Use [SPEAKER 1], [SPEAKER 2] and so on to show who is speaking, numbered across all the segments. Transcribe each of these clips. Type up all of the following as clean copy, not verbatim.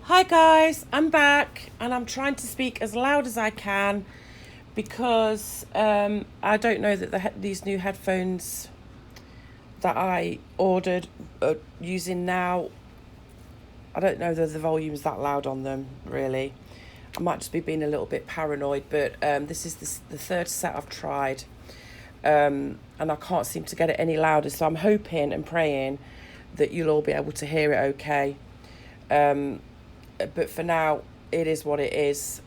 [SPEAKER 1] Hi guys, I'm back and I'm trying to speak as loud as I can because I don't know that these new headphones that I ordered are using now. I don't know that the volume's that loud on them really. I might just be being a little bit paranoid, but this is the third set I've tried, and I can't seem to get it any louder. So I'm hoping and praying that you'll all be able to hear it okay. But for now, it is what it is.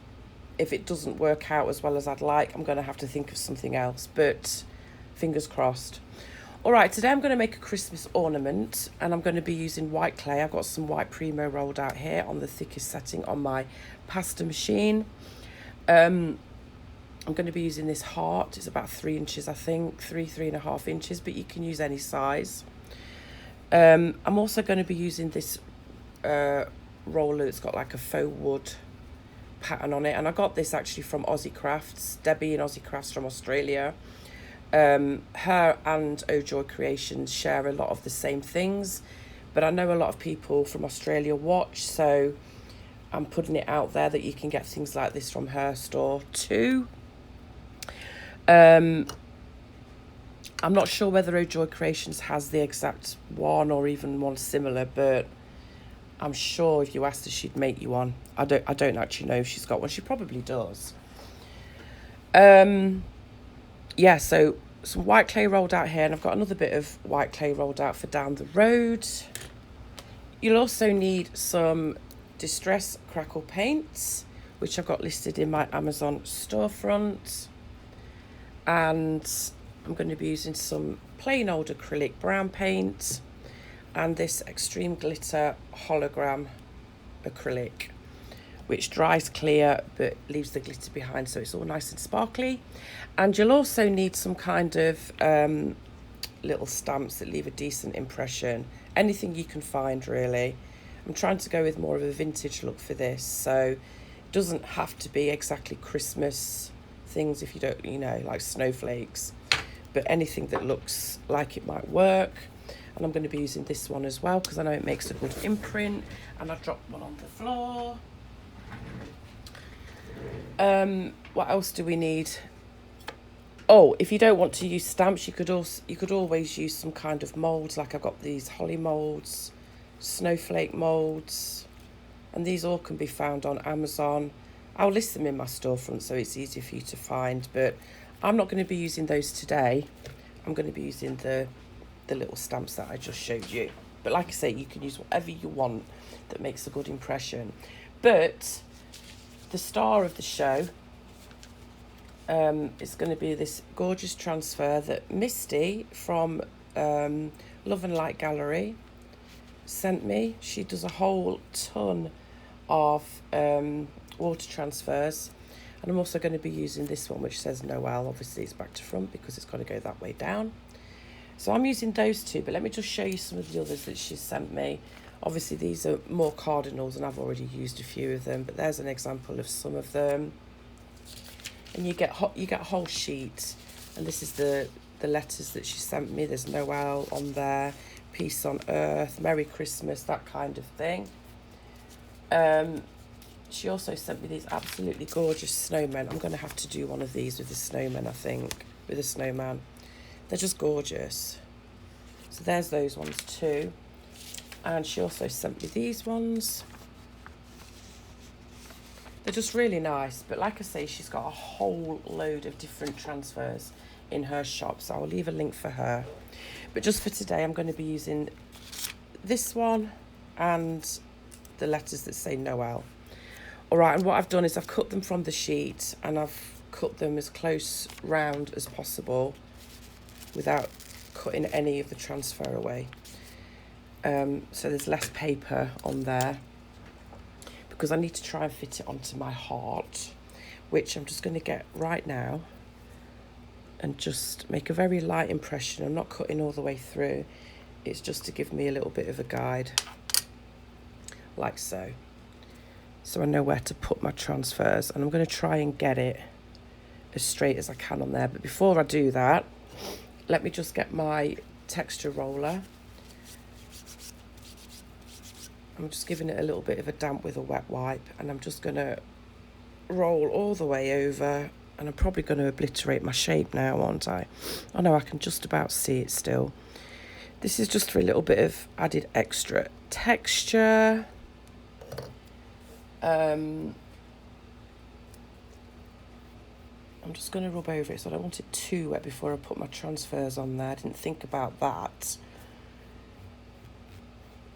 [SPEAKER 1] If it doesn't work out as well as I'd like, I'm going to have to think of something else. But fingers crossed. All right, today I'm going to make a Christmas ornament and I'm going to be using white clay. I've got some white Premo rolled out here on the thickest setting on my pasta machine. I'm going to be using this heart. It's about 3 inches, I think, 3.5 inches, but you can use any size. I'm also going to be using this roller that's got like a faux wood pattern on it, and I got this actually from Aussie Crafts. Debbie in Aussie Crafts from Australia. Her and Oh Joy Creations share a lot of the same things, but I know a lot of people from Australia watch, so I'm putting it out there that you can get things like this from her store too. I'm not sure whether Oh Joy Creations has the exact one or even one similar, but I'm sure if you asked her, she'd make you one. I don't actually know if she's got one. She probably does. Yeah, so some white clay rolled out here, and I've got another bit of white clay rolled out for down the road. You'll also need some Distress Crackle paints, which I've got listed in my Amazon storefront. And I'm going to be using some plain old acrylic brown paint and this extreme glitter hologram acrylic, which dries clear but leaves the glitter behind, so it's all nice and sparkly. And you'll also need some kind of little stamps that leave a decent impression. Anything you can find, really. I'm trying to go with more of a vintage look for this, so it doesn't have to be exactly Christmas things if you don't, like snowflakes, but anything that looks like it might work. And I'm going to be using this one as well because I know it makes a good imprint. And I've dropped one on the floor. What else do we need? Oh, if you don't want to use stamps, you could always use some kind of molds. Like I've got these holly molds, snowflake molds, and these all can be found on Amazon. I'll list them in my storefront so it's easier for you to find, but I'm not going to be using those today. I'm going to be using the little stamps that I just showed you. But like I say, you can use whatever you want that makes a good impression. But the star of the show is going to be this gorgeous transfer that Misty from Love and Light Gallery sent me. She does a whole ton of water transfers, and I'm also going to be using this one which says Noel. Obviously it's back to front because it's got to go that way down. So I'm using those two, but let me just show you some of the others that she's sent me. Obviously these are more cardinals and I've already used a few of them, but there's an example of some of them. And you get a whole sheet, and this is the letters that she sent me. There's Noel on there, Peace on Earth, Merry Christmas, that kind of thing. She also sent me these absolutely gorgeous snowmen. I'm going to have to do one of these with the snowmen, I think, with a snowman. They're just gorgeous. So there's those ones too. And she also sent me these ones. They're just really nice. But like I say, she's got a whole load of different transfers in her shop. So I'll leave a link for her. But just for today, I'm going to be using this one and the letters that say Noel. All right, and what I've done is I've cut them from the sheet and I've cut them as close round as possible without cutting any of the transfer away. So there's less paper on there because I need to try and fit it onto my heart, which I'm just going to get right now and just make a very light impression. I'm not cutting all the way through. It's just to give me a little bit of a guide, like so. So I know where to put my transfers, and I'm going to try and get it as straight as I can on there. But before I do that, let me just get my texture roller I'm just giving it a little bit of a damp with a wet wipe, and I'm just going to roll all the way over, and I'm probably going to obliterate my shape now, aren't I? Oh no, I can just about see it still. This is just for a little bit of added extra texture. I'm just going to rub over it, so I don't want it too wet before I put my transfers on there. I didn't think about that.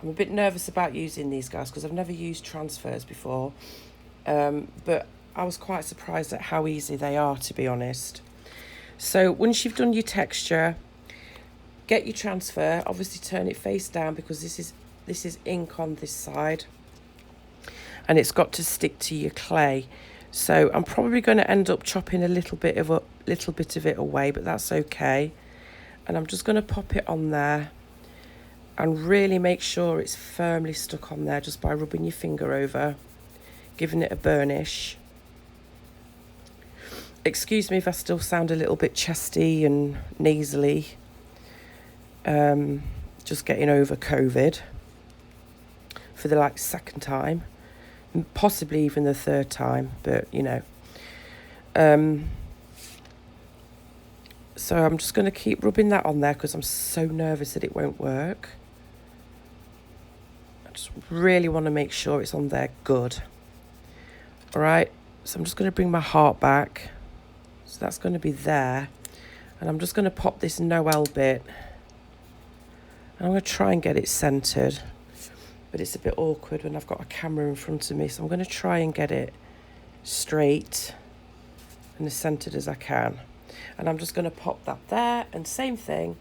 [SPEAKER 1] I'm a bit nervous about using these guys because I've never used transfers before, but I was quite surprised at how easy they are, to be honest. So once you've done your texture, get your transfer, obviously turn it face down because this is ink on this side, and it's got to stick to your clay. So I'm probably going to end up chopping a little bit of it away, but that's okay. And I'm just going to pop it on there and really make sure it's firmly stuck on there just by rubbing your finger over, giving it a burnish. Excuse me if I still sound a little bit chesty and nasally. Just getting over COVID for the second time, possibly even the third time, but you know. So I'm just going to keep rubbing that on there because I'm so nervous that it won't work. I just really want to make sure it's on there good. All right, so I'm just going to bring my heart back. So that's going to be there. And I'm just going to pop this Noel bit. And I'm going to try and get it centred. But it's a bit awkward when I've got a camera in front of me. So I'm going to try and get it straight and as centred as I can. And I'm just going to pop that there. And same thing,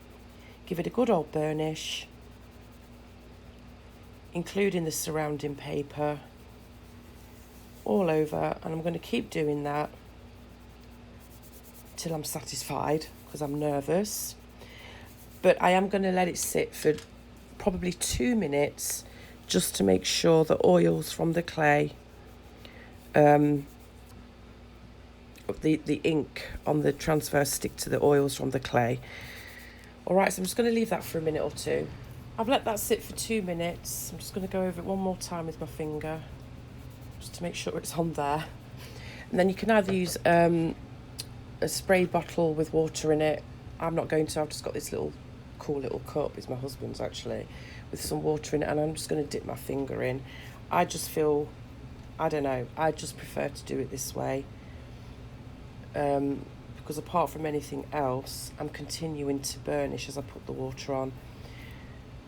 [SPEAKER 1] give it a good old burnish, including the surrounding paper, all over. And I'm going to keep doing that till I'm satisfied because I'm nervous. But I am going to let it sit for probably 2 minutes just to make sure the oils from the clay, the ink on the transfer stick to the oils from the clay. All right, so I'm just going to leave that for a minute or two. I've let that sit for 2 minutes. I'm just going to go over it one more time with my finger just to make sure it's on there. And then you can either use a spray bottle with water in it. I'm not going to. I've just got this cool little cup. It's my husband's actually, with some water in it, and I'm just going to dip my finger in. I just feel, I don't know, I just prefer to do it this way. Because apart from anything else, I'm continuing to burnish as I put the water on,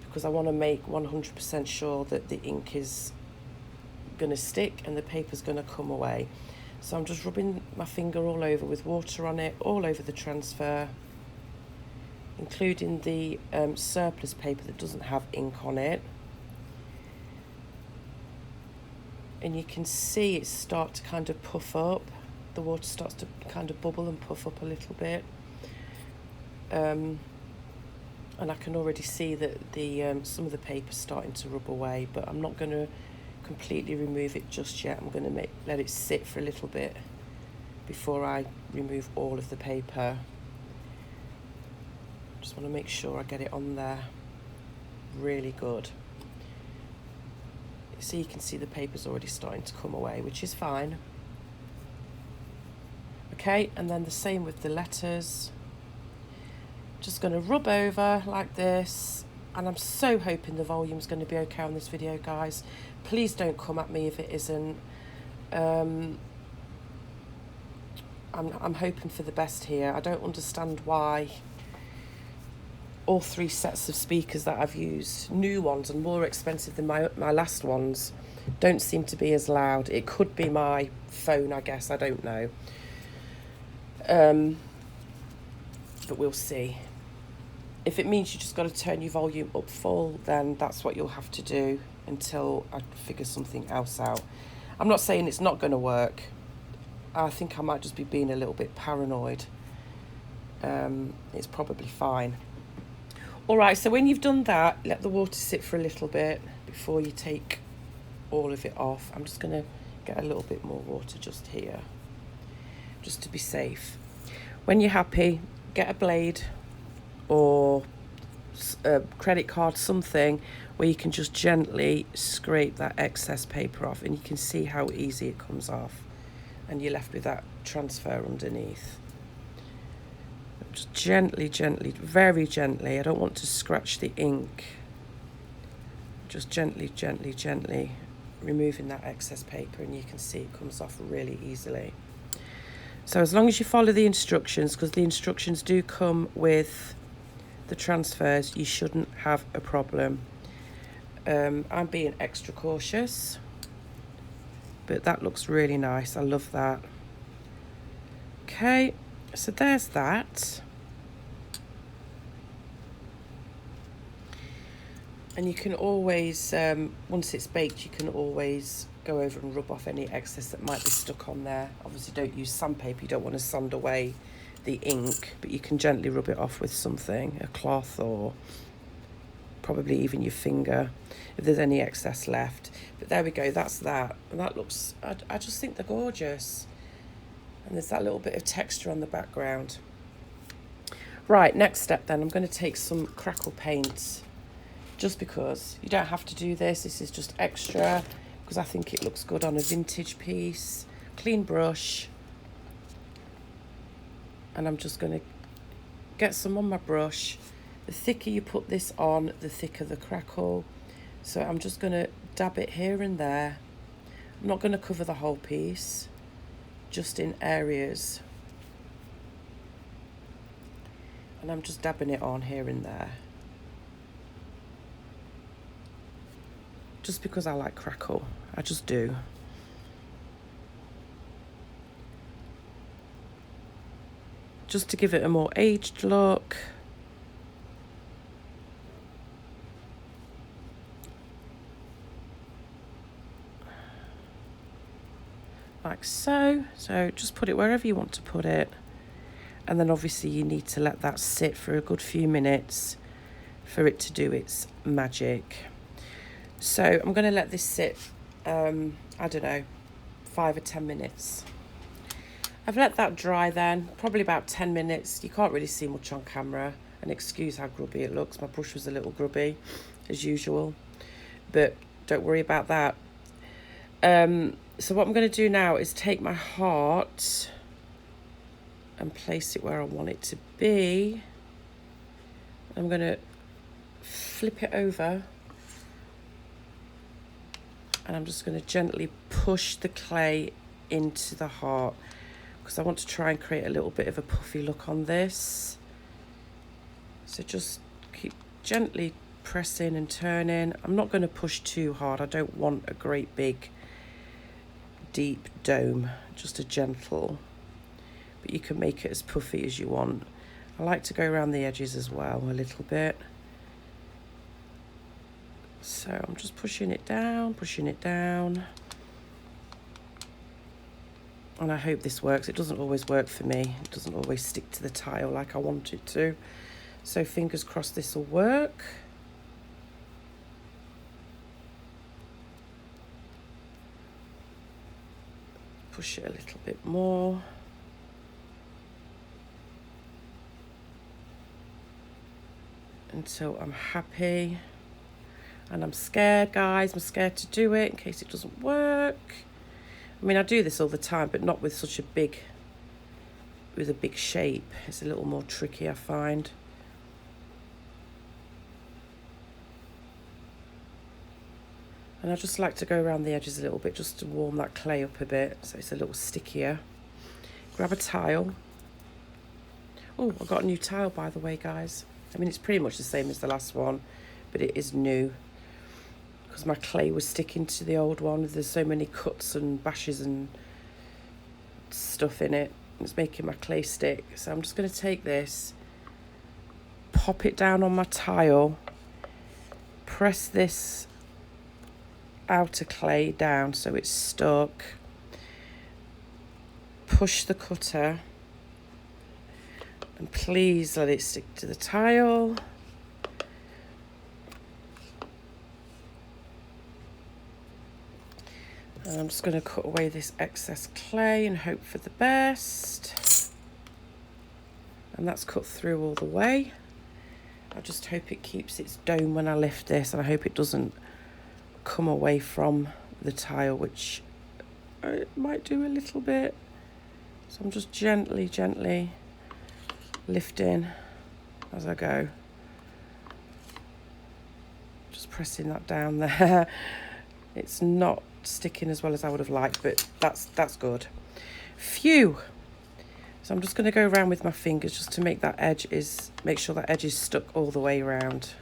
[SPEAKER 1] because I want to make 100% sure that the ink is going to stick and the paper's going to come away. So I'm just rubbing my finger all over with water on it, all over the transfer, including the surplus paper that doesn't have ink on it. And you can see it start to kind of puff up. The water starts to kind of bubble and puff up a little bit. And I can already see that the some of the paper's starting to rub away, but I'm not going to completely remove it just yet. I'm going to let it sit for a little bit before I remove all of the paper. Just want to make sure I get it on there really good. So you can see the paper's already starting to come away, which is fine. Okay, and then the same with the letters. Just going to rub over like this, and I'm so hoping the volume's going to be okay on this video, guys. Please don't come at me if it isn't. I'm hoping for the best here. I don't understand why all 3 sets of speakers that I've used, new ones and more expensive than my last ones, don't seem to be as loud. It could be my phone, I guess, I don't know. But we'll see. If it means you just got to turn your volume up full, then that's what you'll have to do until I figure something else out. I'm not saying it's not going to work. I think I might just be being a little bit paranoid. It's probably fine. All right, so when you've done that, let the water sit for a little bit before you take all of it off. I'm just going to get a little bit more water just here, just to be safe. When you're happy, get a blade or a credit card, something where you can just gently scrape that excess paper off, and you can see how easy it comes off, and you're left with that transfer underneath. Just gently, very gently. I don't want to scratch the ink. Just gently removing that excess paper, and you can see it comes off really easily. So as long as you follow the instructions, because the instructions do come with the transfers, you shouldn't have a problem. I'm being extra cautious, but that looks really nice. I love that. Okay, so there's that. And you can always, once it's baked, you can always go over and rub off any excess that might be stuck on there. Obviously don't use sandpaper, you don't want to sand away the ink, but you can gently rub it off with something, a cloth, or probably even your finger if there's any excess left. But there we go, that's that. And that looks, I just think they're gorgeous. And there's that little bit of texture on the background. Right, next step then, I'm going to take some crackle paint, just because. You don't have to do this, this is just extra, because I think it looks good on a vintage piece. Clean brush. And I'm just going to get some on my brush. The thicker you put this on, the thicker the crackle. So I'm just going to dab it here and there. I'm not going to cover the whole piece, just in areas. And I'm just dabbing it on here and there. Just because I like crackle, I just do. Just to give it a more aged look. Like so. So just put it wherever you want to put it. And then obviously you need to let that sit for a good few minutes for it to do its magic. So I'm going to let this sit, I don't know, 5 or 10 minutes. I've let that dry then, probably about 10 minutes. You can't really see much on camera, and excuse how grubby it looks. My brush was a little grubby, as usual, but don't worry about that. So what I'm going to do now is take my heart and place it where I want it to be. I'm going to flip it over. And I'm just going to gently push the clay into the heart, because I want to try and create a little bit of a puffy look on this. So just keep gently pressing and turning. I'm not going to push too hard. I don't want a great big deep dome, just a gentle. But you can make it as puffy as you want. I like to go around the edges as well a little bit. So I'm just pushing it down. And I hope this works. It doesn't always work for me. It doesn't always stick to the tile like I want it to. So fingers crossed this will work. Push it a little bit more. Until I'm happy. And I'm scared, guys. I'm scared to do it in case it doesn't work. I mean, I do this all the time, but not with such a big, with a big shape. It's a little more tricky, I find. And I just like to go around the edges a little bit, just to warm that clay up a bit, so it's a little stickier. Grab a tile. Oh, I got a new tile, by the way, guys. I mean, it's pretty much the same as the last one, but it is new. Because my clay was sticking to the old one. There's so many cuts and bashes and stuff in it. It's making my clay stick. So I'm just going to take this, pop it down on my tile, press this outer clay down so it's stuck, push the cutter, and please let it stick to the tile. And I'm just going to cut away this excess clay and hope for the best. And that's cut through all the way. I just hope it keeps its dome when I lift this, and I hope it doesn't come away from the tile, which it might do a little bit. So I'm just gently lifting as I go. Just pressing that down there. It's not sticking as well as I would have liked, but that's good. Phew. So I'm just going to go around with my fingers just to make that make sure that edge is stuck all the way around.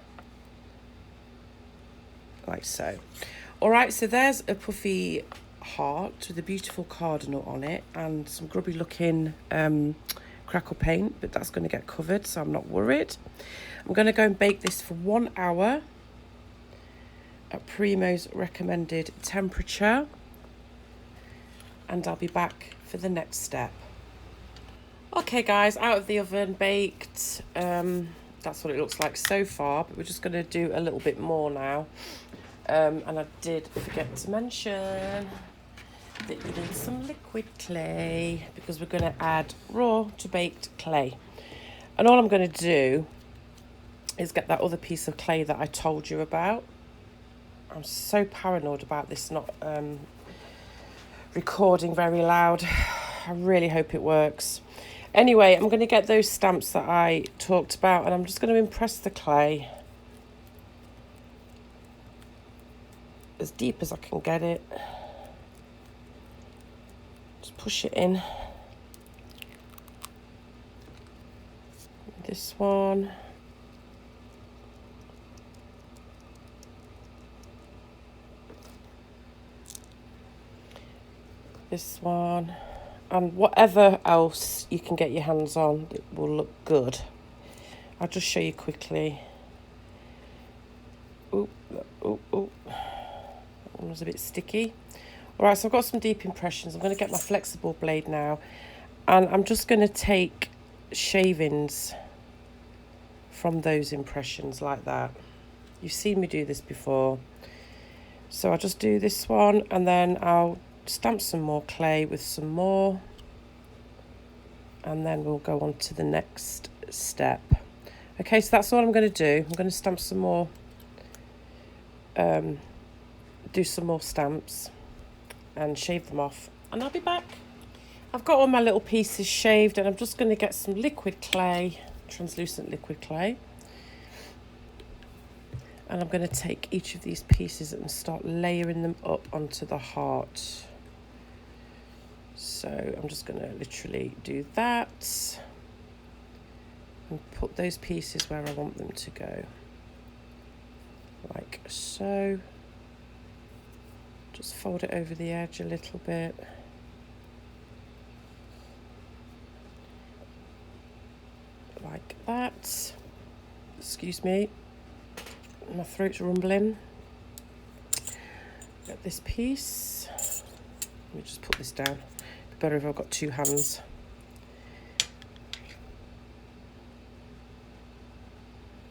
[SPEAKER 1] Like so. All right, so there's a puffy heart with a beautiful cardinal on it and some grubby looking crackle paint, but that's going to get covered, so I'm not worried. I'm going to go and bake this for 1 hour at Premo's recommended temperature, and I'll be back for the next step. Okay guys, out of the oven, baked. That's what it looks like so far, but we're just going to do a little bit more now. And I did forget to mention that you need some liquid clay, because we're going to add raw to baked clay. And all I'm going to do is get that other piece of clay that I told you about. I'm so paranoid about this not recording very loud. I really hope it works. Anyway, I'm going to get those stamps that I talked about, and I'm just going to impress the clay as deep as I can get it. Just push it in. This one. This one. And whatever else you can get your hands on that will look good. I'll just show you quickly. Oop, oop, oop. That one was a bit sticky. All right, so I've got some deep impressions. I'm going to get my flexible blade now, and I'm just going to take shavings from those impressions like that. You've seen me do this before. So I'll just do this one, and then I'll stamp some more clay with some more, and then we'll go on to the next step. Okay, so that's all I'm going to do. I'm going to stamp some more, do some more stamps and shave them off, and I'll be back. I've got all my little pieces shaved, and I'm just going to get some liquid clay, translucent liquid clay, and I'm going to take each of these pieces and start layering them up onto the heart. So I'm just going to literally do that and put those pieces where I want them to go, like so. Just fold it over the edge a little bit. Like that. Excuse me, my throat's rumbling. Get this piece. Let me just put this down. It'd be better if I've got two hands.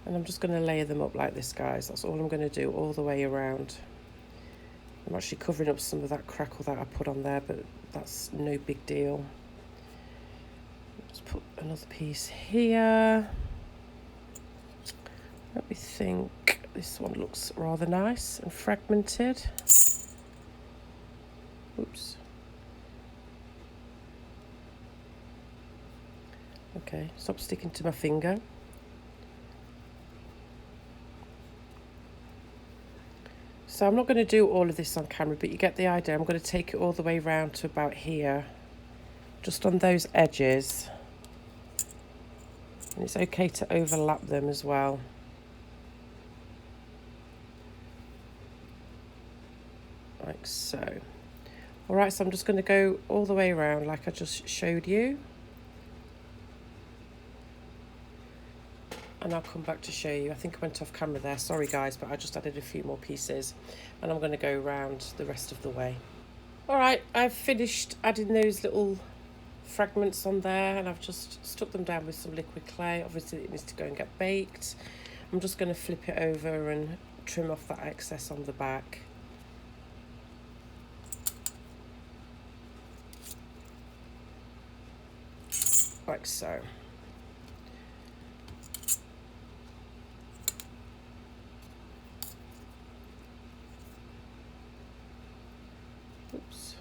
[SPEAKER 1] And I'm just going to layer them up like this, guys. That's all I'm going to do all the way around. I'm actually covering up some of that crackle that I put on there, but that's no big deal. Just put another piece here. Let me think. This one looks rather nice and fragmented. Oops. Okay, stop sticking to my finger. So I'm not going to do all of this on camera, but you get the idea. I'm going to take it all the way around to about here, just on those edges. And it's okay to overlap them as well. Like so. All right, so I'm just going to go all the way around like I just showed you. And I'll come back to show you. I think I went off camera there. Sorry guys, but I just added a few more pieces, and I'm going to go around the rest of the way. All right, I've finished adding those little fragments on there, and I've just stuck them down with some liquid clay. Obviously it needs to go and get baked. I'm just going to flip it over and trim off that excess on the back. Like so. Oops.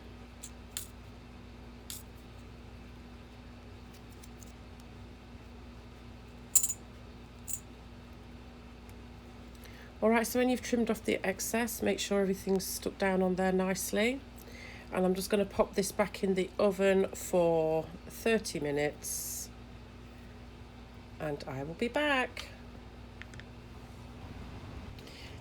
[SPEAKER 1] Alright, so when you've trimmed off the excess, make sure everything's stuck down on there nicely. And I'm just going to pop this back in the oven for 30 minutes. And I will be back.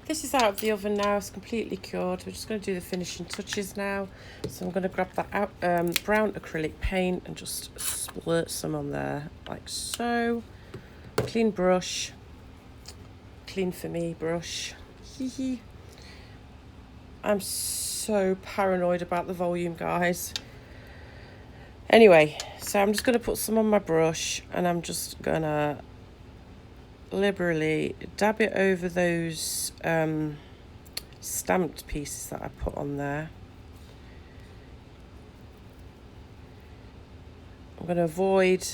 [SPEAKER 1] This is out of the oven now, it's completely cured. We're just going to do the finishing touches now. So I'm going to grab that out, brown acrylic paint and just splurt some on there, like so. Clean brush. Clean for me brush. I'm so paranoid about the volume, guys. Anyway, so I'm just going to put some on my brush and I'm just going to liberally dab it over those stamped pieces that I put on there. I'm going to avoid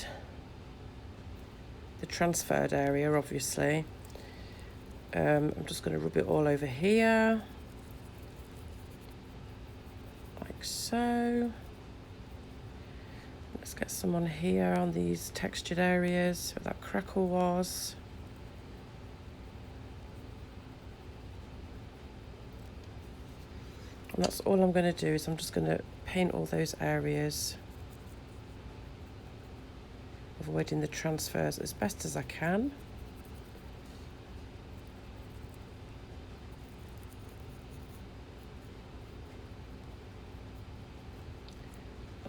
[SPEAKER 1] the transferred area, obviously. I'm just going to rub it all over here, like so. Let's get some on here on these textured areas where that crackle was. And that's all I'm going to do, is I'm just going to paint all those areas, avoiding the transfers as best as I can.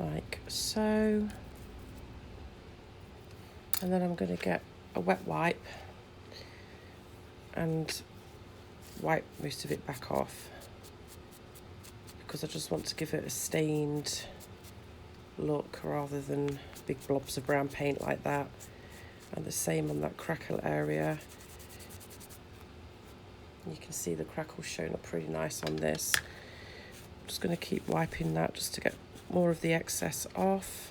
[SPEAKER 1] Like so. And then I'm going to get a wet wipe and wipe most of it back off, because I just want to give it a stained look rather than big blobs of brown paint like that. And the same on that crackle area. You can see the crackle showing up pretty nice on this. I'm just going to keep wiping that just to get more of the excess off.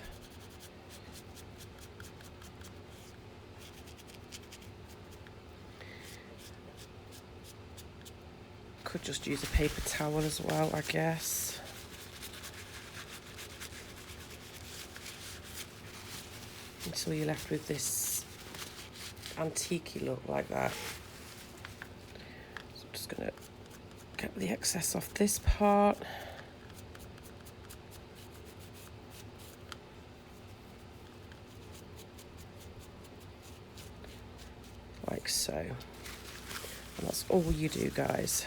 [SPEAKER 1] Could just use a paper towel as well, I guess. Until you're left with this antique-y look like that. So I'm just going to get the excess off this part. Like so. And that's all you do, guys.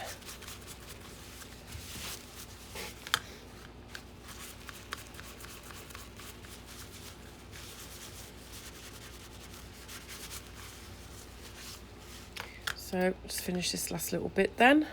[SPEAKER 1] So just finish this last little bit then.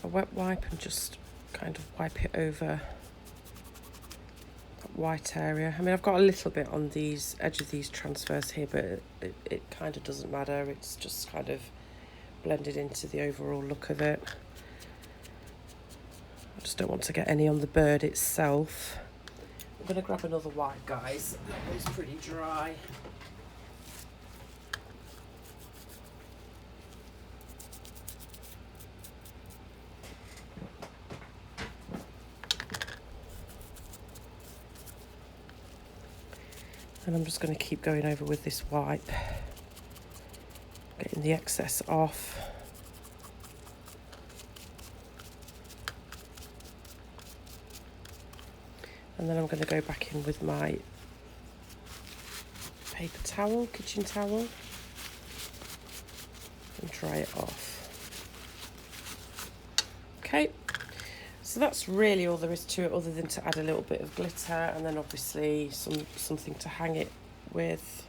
[SPEAKER 1] A wet wipe and just kind of wipe it over that white area. I mean, I've got a little bit on these edge of these transfers here, but it kind of doesn't matter. It's just kind of blended into the overall look of it. I just don't want to get any on the bird itself. I'm going to grab another wipe, guys. That one's pretty dry. And I'm just going to keep going over with this wipe, getting the excess off. And then I'm going to go back in with my paper towel, kitchen towel, and dry it off. Okay, so that's really all there is to it, other than to add a little bit of glitter and then obviously something to hang it with.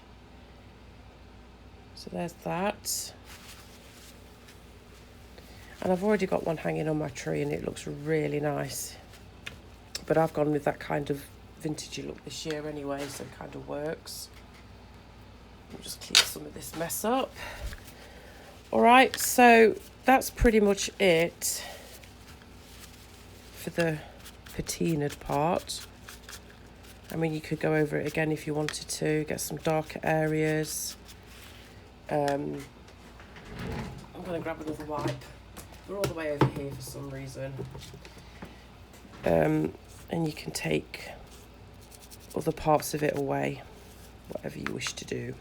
[SPEAKER 1] So there's that. And I've already got one hanging on my tree and it looks really nice. But I've gone with that kind of vintagey look this year anyway, so it kind of works. I'll just clean some of this mess up. All right, so that's pretty much it for the patinaed part. I mean, you could go over it again if you wanted to, get some darker areas. I'm going to grab another wipe. They're all the way over here for some reason. And you can take other parts of it away, whatever you wish to do.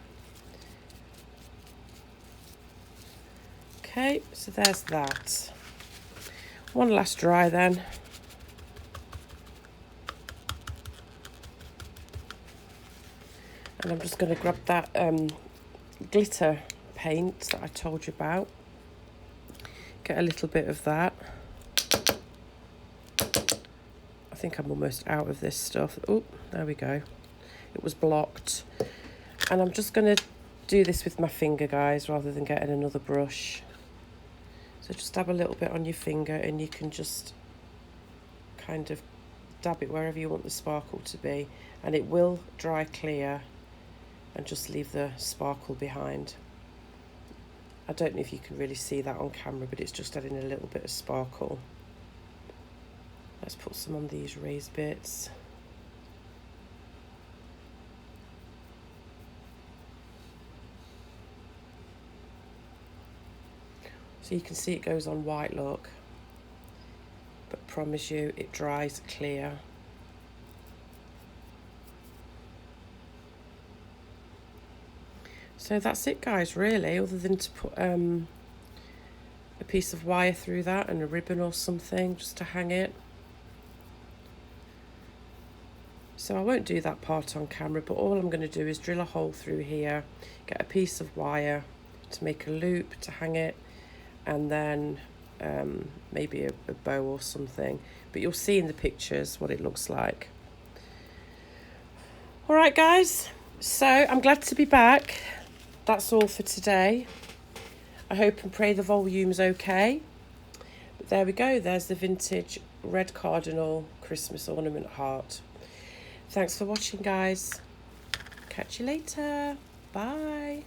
[SPEAKER 1] Okay, so there's that. One last dry then. And I'm just going to grab that glitter paint that I told you about. Get a little bit of that. I think I'm almost out of this stuff. Oh, there we go. It was blocked. And I'm just going to do this with my finger, guys, rather than getting another brush. So just dab a little bit on your finger and you can just kind of dab it wherever you want the sparkle to be. And it will dry clear and just leave the sparkle behind. I don't know if you can really see that on camera, but it's just adding a little bit of sparkle. Let's put some on these raised bits. So you can see it goes on white, look, but promise you it dries clear. So that's it, guys, really, other than to put a piece of wire through that and a ribbon or something just to hang it. So I won't do that part on camera, but all I'm going to do is drill a hole through here, get a piece of wire to make a loop to hang it, and then maybe a bow or something. But you'll see in the pictures what it looks like. All right, guys, so I'm glad to be back. That's all for today. I hope and pray the volume's okay. But there we go. There's the vintage red Cardinal Christmas ornament heart. Thanks for watching, guys. Catch you later. Bye.